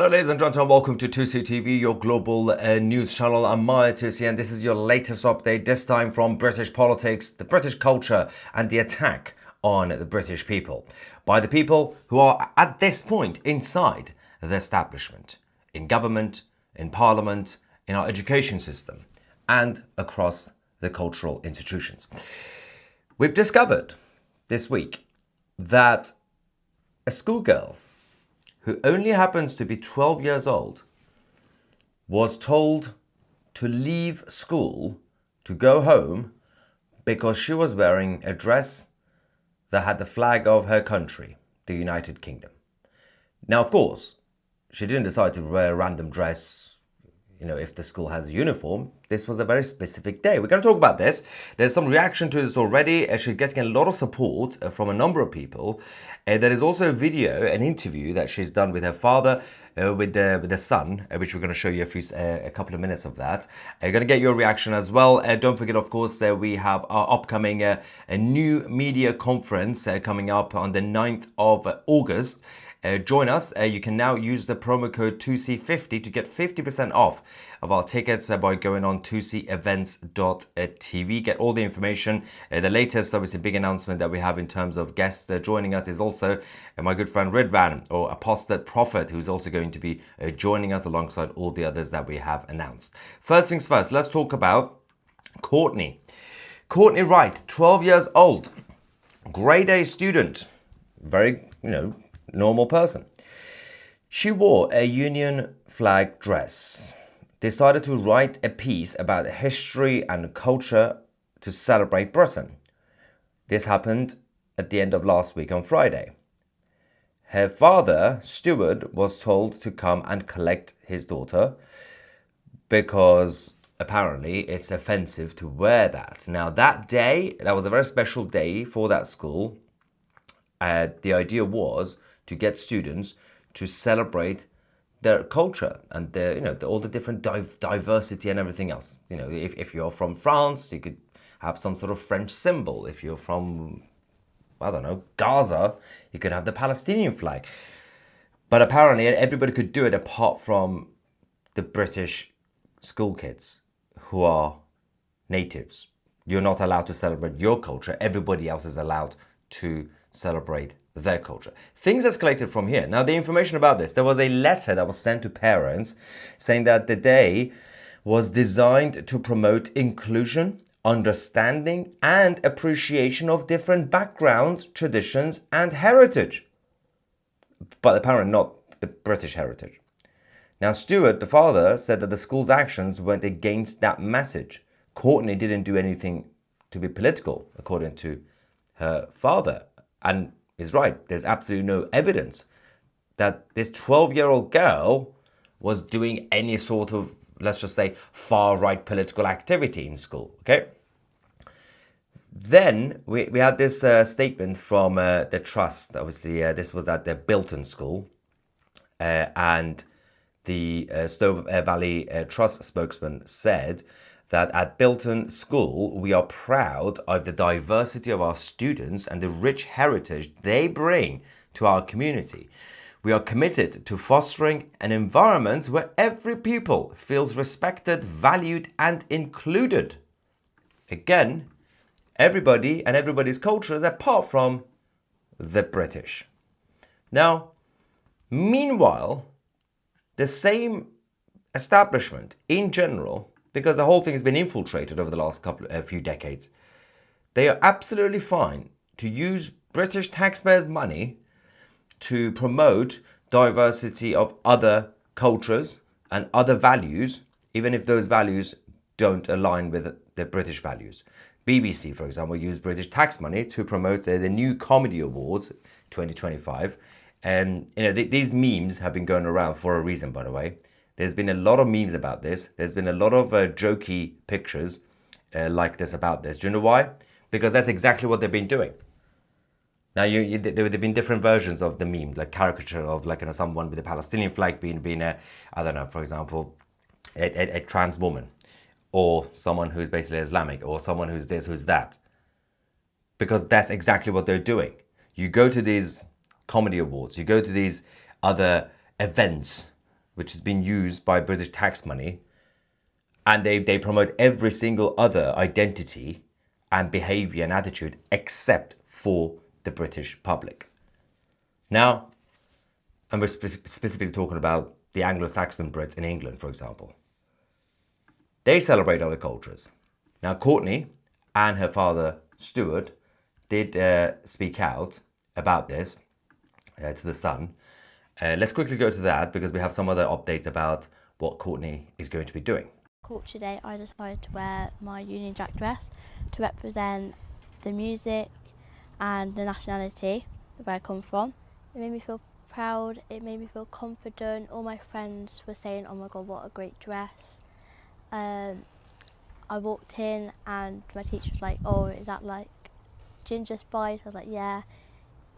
Hello ladies and gentlemen, welcome to 2C TV, your global news channel. I'm Maya 2C and this is your latest update, this time from British politics, the British culture and the attack on the British people. By the people who are at this point inside the establishment, in government, in parliament, in our education system and across the cultural institutions. We've discovered this week that a schoolgirl who only happens to be 12 years old, was told to leave school, to go home, because she was wearing a dress that had the flag of her country, the United Kingdom. Now, of course, she didn't decide to wear a random dress, if the school has a uniform. This was a very specific day. We're going to talk about this. There's some reaction to this already. She's getting a lot of support from a number of people. There is also a video, an interview that she's done with her father, with the son, which we're going to show you a couple of minutes of that. You're going to get your reaction as well. Don't forget, of course, we have our upcoming a new media conference coming up on the 9th of August. Join us. You can now use the promo code 2C50 to get 50% off of our tickets by going on 2cevents.tv. Get all the information. The latest, obviously, big announcement that we have in terms of guests joining us is also my good friend Ridvan, or Apostate Prophet, who's also going to be joining us alongside all the others that we have announced. First things first, let's talk about Courtney. Courtney Wright, 12 years old, grade A student, very, normal person. She wore a Union flag dress, decided to write a piece about history and culture to celebrate Britain. This happened at the end of last week on Friday. Her father, Stuart, was told to come and collect his daughter because apparently it's offensive to wear that. Now that day, that was a very special day for that school. The idea was to get students to celebrate their culture and all the different diversity and everything else. If you're from France, you could have some sort of French symbol. If you're from, Gaza, you could have the Palestinian flag. But apparently everybody could do it apart from the British school kids who are natives. You're not allowed to celebrate your culture. Everybody else is allowed to celebrate their culture. Things escalated from here. Now, the information about this, there was a letter that was sent to parents saying that the day was designed to promote inclusion, understanding, and appreciation of different backgrounds, traditions, and heritage. But apparently not the British heritage. Now, Stuart, the father, said that the school's actions went against that message. Courtney didn't do anything to be political, according to her father. And is right. There's absolutely no evidence that this 12-year-old girl was doing any sort of, let's just say, far-right political activity in school, okay? Then we had this statement from the trust. Obviously, this was at the Bilton School. And the Stowe Valley Trust spokesman said that at Bilton School, we are proud of the diversity of our students and the rich heritage they bring to our community. We are committed to fostering an environment where every pupil feels respected, valued, and included. Again, everybody and everybody's culture is apart from the British. Now, meanwhile, the same establishment in general, because the whole thing has been infiltrated over the last few decades, they are absolutely fine to use British taxpayers' money to promote diversity of other cultures and other values, even if those values don't align with the British values. BBC, for example, used British tax money to promote the New Comedy Awards 2025. And these memes have been going around for a reason, by the way. There's been a lot of memes about this. There's been a lot of jokey pictures like this about this. Do you know why? Because that's exactly what they've been doing. Now, there have been different versions of the meme, like caricature of someone with a Palestinian flag being a, for example, a trans woman, or someone who's basically Islamic, or someone who's this, who's that. Because that's exactly what they're doing. You go to these comedy awards, you go to these other events which has been used by British tax money, and they promote every single other identity and behavior and attitude except for the British public. Now, and we're specifically talking about the Anglo-Saxon Brits in England, for example. They celebrate other cultures. Now, Courtney and her father, Stuart, did speak out about this to the Sun. Let's quickly go to that because we have some other updates about what Courtney is going to be doing. Culture Day, I decided to wear my Union Jack dress to represent the music and the nationality where I come from. It made me feel proud, it made me feel confident. All my friends were saying, oh my god, what a great dress. I walked in and my teacher was like, oh, is that like Ginger Spice? I was like, yeah.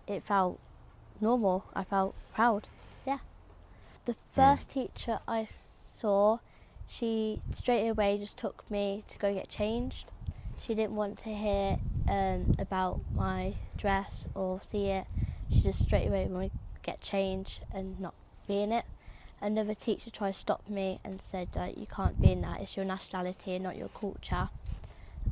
It felt normal, I felt proud, yeah. The first teacher I saw, she straight away just took me to go get changed. She didn't want to hear about my dress or see it. She just straight away wanted to get changed and not be in it. Another teacher tried to stop me and said, you can't be in that, it's your nationality and not your culture.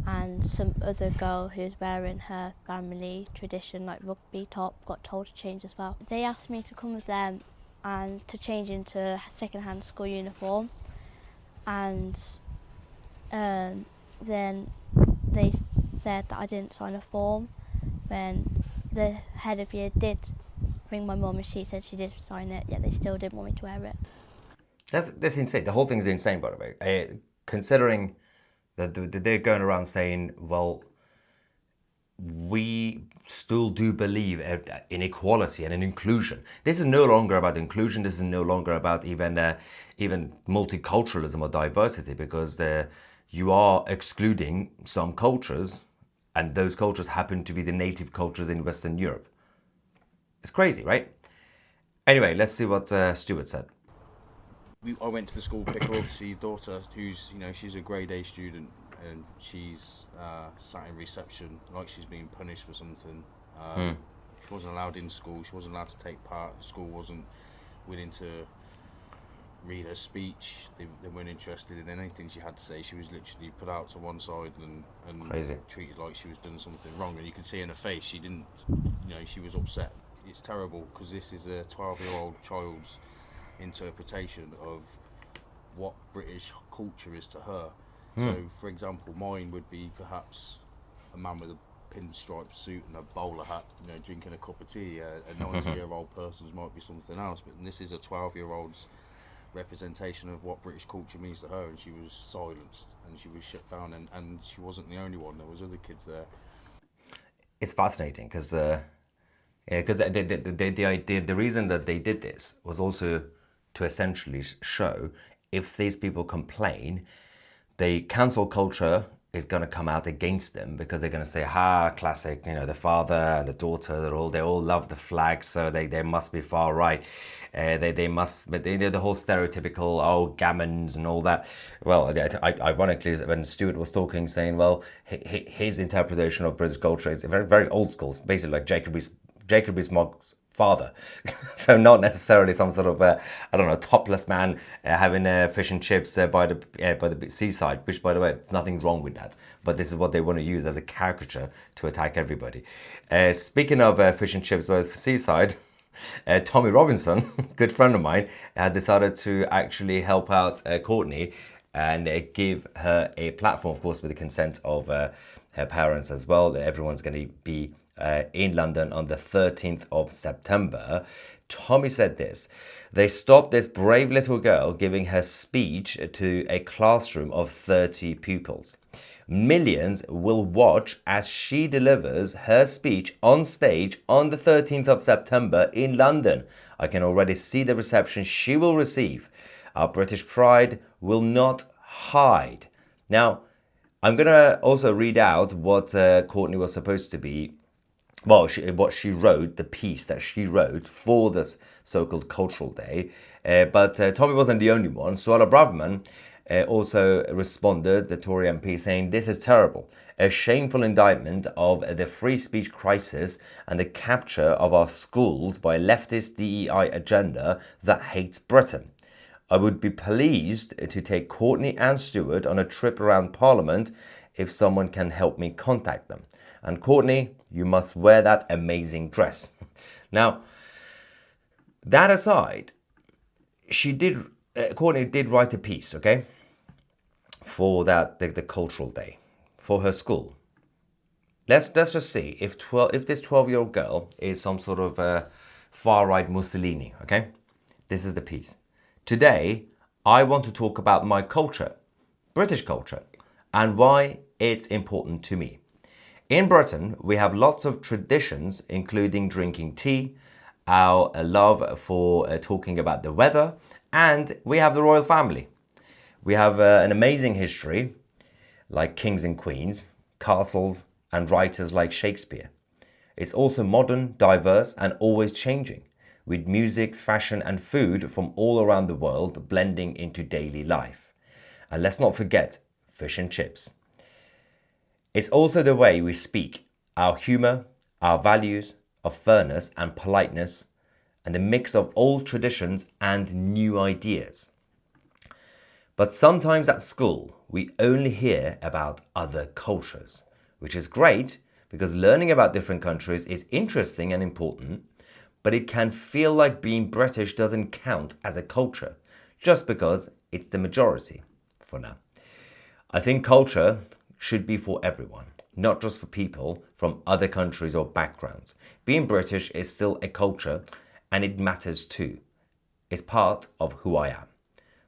And some other girl who's wearing her family tradition, like rugby top, got told to change as well. They asked me to come with them and to change into a second-hand school uniform. And then they said that I didn't sign a form when the head of year did ring my mum and she said she did sign it, yet they still didn't want me to wear it. That's insane. The whole thing is insane, by the way. Considering that they're going around saying, well, we still do believe in equality and in inclusion. This is no longer about inclusion. This is no longer about even multiculturalism or diversity, because you are excluding some cultures, and those cultures happen to be the native cultures in Western Europe. It's crazy, right? Anyway, let's see what Stuart said. I went to the school, pick her up to see your daughter, who's, she's a grade A student, and she's sat in reception like she's being punished for something. She wasn't allowed in school, she wasn't allowed to take part, the school wasn't willing to read her speech, they weren't interested in anything she had to say. She was literally put out to one side and Crazy. Treated like she was doing something wrong, and you could see in her face, she didn't, she was upset. It's terrible, because this is a 12-year-old child's interpretation of what British culture is to her. So, for example, mine would be perhaps a man with a pinstripe suit and a bowler hat, drinking a cup of tea. A 90-year-old person's might be something else, but this is a 12-year-old's representation of what British culture means to her, and she was silenced and she was shut down, and she wasn't the only one. There was other kids there. It's fascinating because the idea, the reason that they did this was also to essentially show, if these people complain, the cancel culture is going to come out against them, because they're going to say, classic, the father and the daughter, they all love the flag, so they must be far right. They must, but they're the whole stereotypical, gammons and all that. Well, ironically, when Stuart was talking, saying, well, his interpretation of British culture is very, very old school. It's basically like Jacob Rees-Mogg's father. So not necessarily some sort of topless man having fish and chips by the seaside, which, by the way, there's nothing wrong with that, but this is what they want to use as a caricature to attack everybody. Speaking of fish and chips by the seaside, Tommy Robinson, good friend of mine, had decided to actually help out Courtney and give her a platform, of course, with the consent of her parents as well. Everyone's going to be in London on the 13th of September. Tommy said this: they stopped this brave little girl giving her speech to a classroom of 30 pupils. Millions will watch as she delivers her speech on stage on the 13th of September in London. I can already see the reception she will receive. Our British pride will not hide. Now, I'm going to also read out what Courtney was supposed to be. Well, what she wrote, the piece that she wrote for this so-called cultural day. But Tommy wasn't the only one. Suella Braverman also responded, the Tory MP, saying, this is terrible. A shameful indictment of the free speech crisis and the capture of our schools by a leftist DEI agenda that hates Britain. I would be pleased to take Courtney and Stuart on a trip around Parliament if someone can help me contact them. And Courtney, you must wear that amazing dress. Now, that aside, Courtney did write a piece, okay, for that the cultural day for her school. Let's just see if this 12-year-old girl is some sort of far-right Mussolini, okay? This is the piece. Today, I want to talk about my culture, British culture, and why it's important to me. In Britain, we have lots of traditions, including drinking tea, our love for talking about the weather, and we have the royal family. We have an amazing history, like kings and queens, castles, and writers like Shakespeare. It's also modern, diverse, and always changing, with music, fashion, and food from all around the world blending into daily life. And let's not forget fish and chips. It's also the way we speak, our humour, our values of fairness and politeness, and the mix of old traditions and new ideas. But sometimes at school, we only hear about other cultures, which is great because learning about different countries is interesting and important, but it can feel like being British doesn't count as a culture just because it's the majority for now. I think culture should be for everyone, not just for people from other countries or backgrounds. Being British is still a culture and it matters too. It's part of who I am.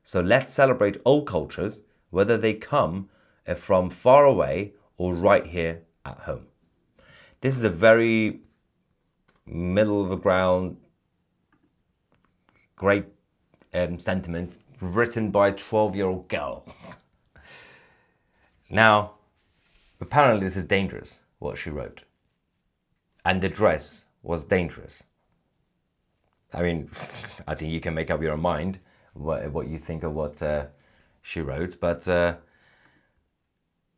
So let's celebrate all cultures, whether they come from far away or right here at home. This is a very middle of the ground, great sentiment written by a 12-year-old girl. Now, apparently this is dangerous, what she wrote. And the dress was dangerous. I mean, I think you can make up your own mind what you think of what she wrote, but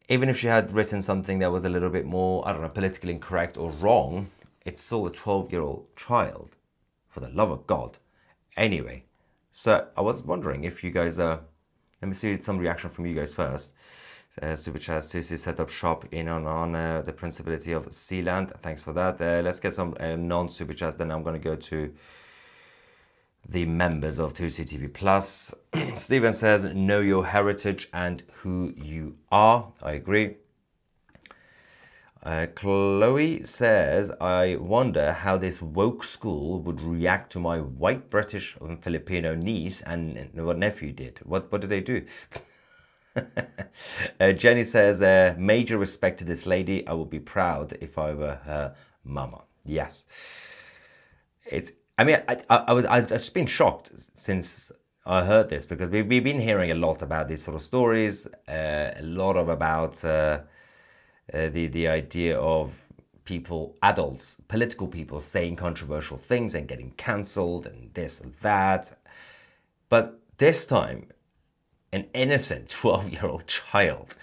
even if she had written something that was a little bit more, I don't know, politically incorrect or wrong, it's still a 12-year-old child, for the love of God. Anyway, so I was wondering if you guys, let me see some reaction from you guys first. Super chat to set up shop in on the Principality of Sealand. Thanks for that. Let's get some non-super chats, then I'm going to go to the members of 2CTV Plus. Stephen says, know your heritage and who you are. I agree. Chloe says, I wonder how this woke school would react to my white British and Filipino niece and what nephew did. What did they do? Jenny says, major respect to this lady. I would be proud if I were her mama. Yes. I've just been shocked since I heard this, because we've been hearing a lot about these sort of stories, a lot of about the idea of people, adults, political people saying controversial things and getting cancelled and this and that. But this time, an innocent 12-year-old child,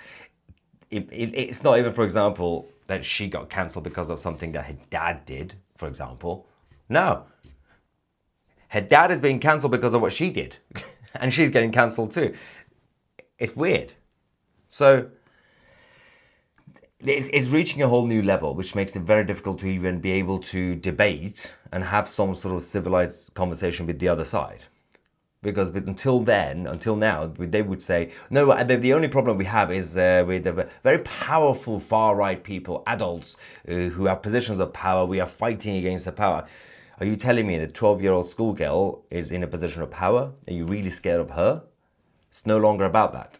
it's not even, for example, that she got cancelled because of something that her dad did, for example. No. Her dad is being cancelled because of what she did. And she's getting cancelled too. It's weird. So it's reaching a whole new level, which makes it very difficult to even be able to debate and have some sort of civilized conversation with the other side. Because until now, they would say, no, the only problem we have is with the very powerful far-right people, adults who have positions of power. We are fighting against the power. Are you telling me that 12-year-old schoolgirl is in a position of power? Are you really scared of her? It's no longer about that.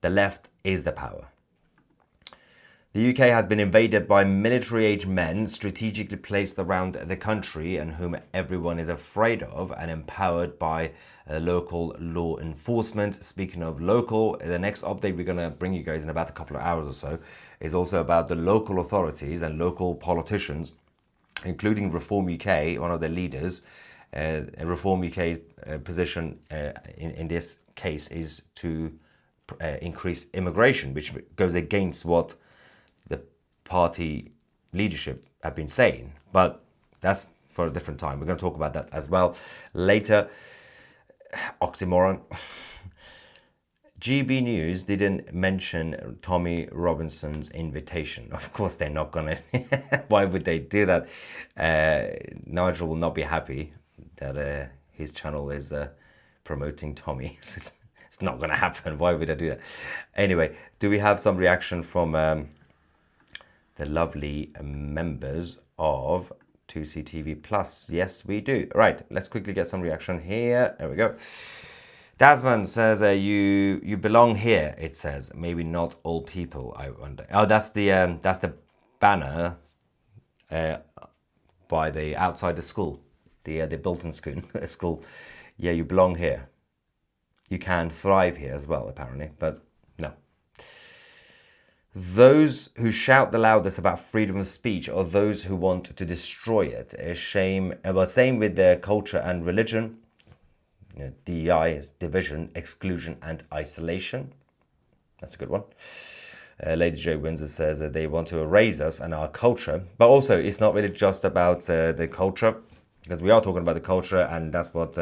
The left is the power. The UK has been invaded by military-aged men strategically placed around the country and whom everyone is afraid of and empowered by local law enforcement. Speaking of local, the next update we're going to bring you guys in about a couple of hours or so is also about the local authorities and local politicians, including Reform UK, one of the leaders. Reform UK's position in this case is to increase immigration, which goes against what the party leadership have been saying. But that's for a different time. We're going to talk about that as well later. oxymoron. GB News didn't mention Tommy Robinson's invitation. Of course, they're not gonna. Why would they do that? Nigel will not be happy that his channel is promoting Tommy. It's not gonna happen. Why would I do that? Anyway, do we have some reaction from the lovely members of 2CTV Plus? Yes, we do. Right, let's quickly get some reaction here. There we go. Dasman says, you belong here, it says. Maybe not all people, I wonder. Oh, that's the banner by the outside the school. The Bilton school. Yeah, you belong here. You can thrive here as well, apparently, but no. Those who shout the loudest about freedom of speech are those who want to destroy it. A shame. Well, same with their culture and religion. You know, DEI is division, exclusion, and isolation. That's a good one. Lady J. Windsor says that they want to erase us and our culture. But also, it's not really just about the culture, because we are talking about the culture, and that's what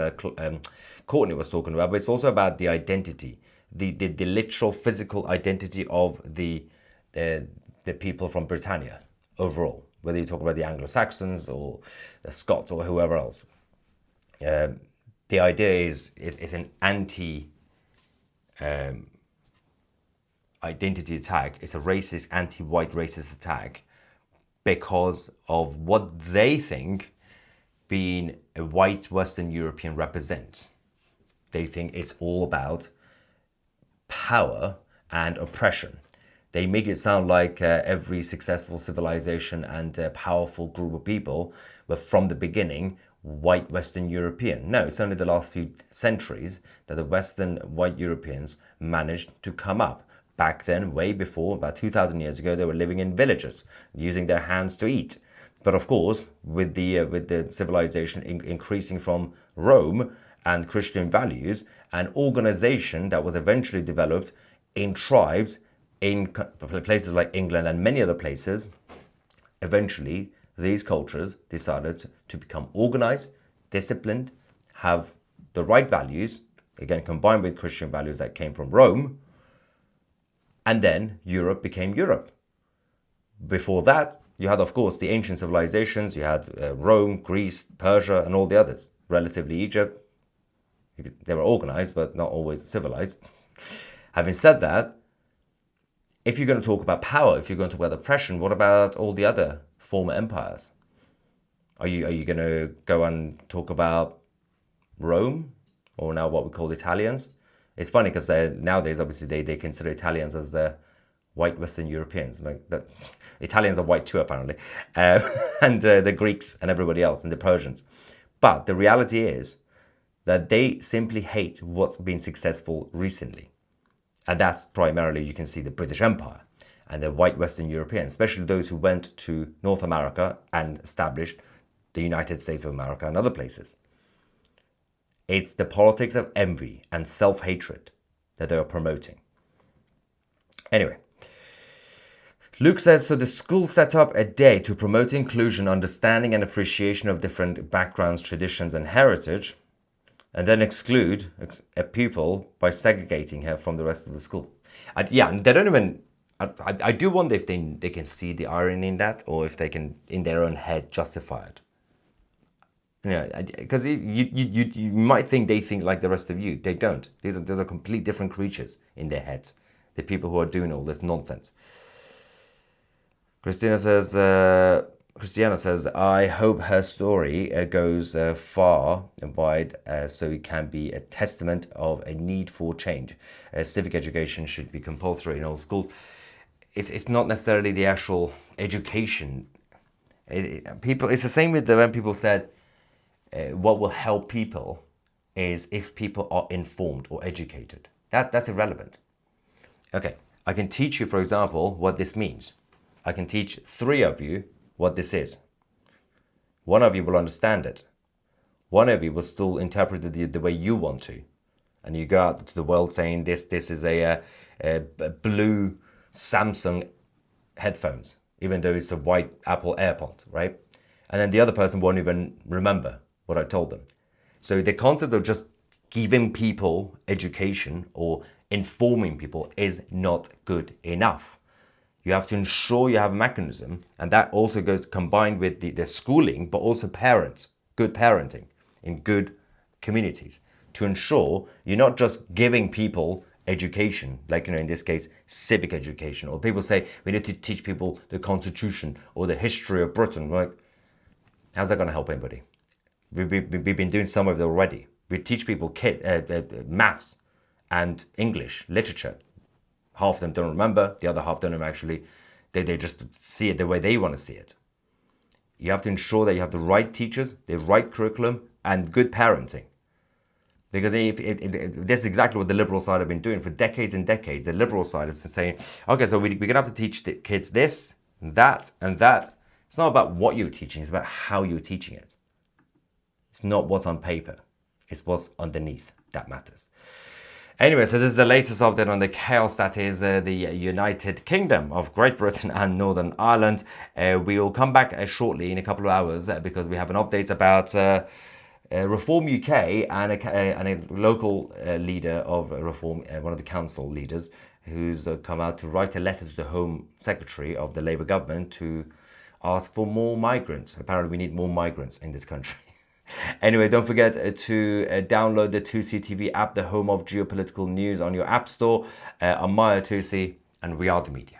Courtney was talking about. But it's also about the identity, the literal physical identity of the people from Britannia overall, whether you talk about the Anglo-Saxons or the Scots or whoever else. The idea is an anti identity attack. It's a racist, anti-white racist attack because of what they think being a white Western European represents. They think it's all about power and oppression. They make it sound like every successful civilization and powerful group of people were from the beginning white Western European. No, it's only the last few centuries that the Western white Europeans managed to come up. Back then, way before, about 2,000 years ago, they were living in villages, using their hands to eat. But of course, with the civilization increasing from Rome and Christian values, an organization that was eventually developed in tribes in places like England and many other places, eventually these cultures decided to become organized, disciplined, have the right values, again combined with Christian values that came from Rome, and then Europe became Europe. Before that, you had, of course, the ancient civilizations. You had Rome, Greece, Persia, and all the others. Relatively Egypt, they were organized, but not always civilized. Having said that, if you're going to talk about power, if you're going to talk about oppression, what about all the other former empires? Are you going to go and talk about Rome, or now what we call Italians? It's funny because nowadays, obviously, they consider Italians as the white Western Europeans. Like that, Italians are white too, apparently, and the Greeks and everybody else, and the Persians. But the reality is that they simply hate what's been successful recently. And that's primarily, you can see, the British Empire and the white Western Europeans, especially those who went to North America and established the United States of America and other places. It's the politics of envy and self-hatred that they are promoting. Anyway, Luke says, so the school set up a day to promote inclusion, understanding and appreciation of different backgrounds, traditions and heritage, and then exclude a pupil by segregating her from the rest of the school. Yeah, they don't even... I do wonder if they can see the irony in that, or if they can, in their own head, justify it. You know, because you might think they think like the rest of you. They don't. These are complete different creatures in their heads. The people who are doing all this nonsense. Christiana says, I hope her story goes far and wide so it can be a testament of a need for change. Civic education should be compulsory in all schools. It's not necessarily the actual education. It's the same with when people said, what will help people is if people are informed or educated. That's irrelevant. Okay, I can teach you, for example, what this means. I can teach 3 of you what this is. 1 of you will understand it. 1 of you will still interpret it the way you want to. And you go out to the world saying this is a blue Samsung headphones, even though it's a white Apple AirPod, right? And then the other person won't even remember what I told them. So the concept of just giving people education or informing people is not good enough. You have to ensure you have a mechanism, and that also goes combined with the schooling, but also parents, good parenting in good communities, to ensure you're not just giving people education, like, in this case, civic education, or people say we need to teach people the Constitution or the history of Britain. Like, how's that going to help anybody? We've been doing some of it already. We teach people maths and English, literature. Half of them don't remember, the other half don't know actually. They just see it the way they want to see it. You have to ensure that you have the right teachers, the right curriculum, and good parenting. Because this is exactly what the liberal side have been doing for decades and decades. The liberal side is saying, okay, so we're going to have to teach the kids this, that, and that. It's not about what you're teaching, it's about how you're teaching it. It's not what's on paper, it's what's underneath that matters. Anyway, so this is the latest update on the chaos that is the United Kingdom of Great Britain and Northern Ireland. We will come back shortly in a couple of hours because we have an update about Reform UK and a local leader of Reform, one of the council leaders, who's come out to write a letter to the Home Secretary of the Labour government to ask for more migrants. Apparently we need more migrants in this country. Anyway, don't forget to download the 2CTV app, the home of geopolitical news, on your app store. I'm Maya 2C, and we are the media.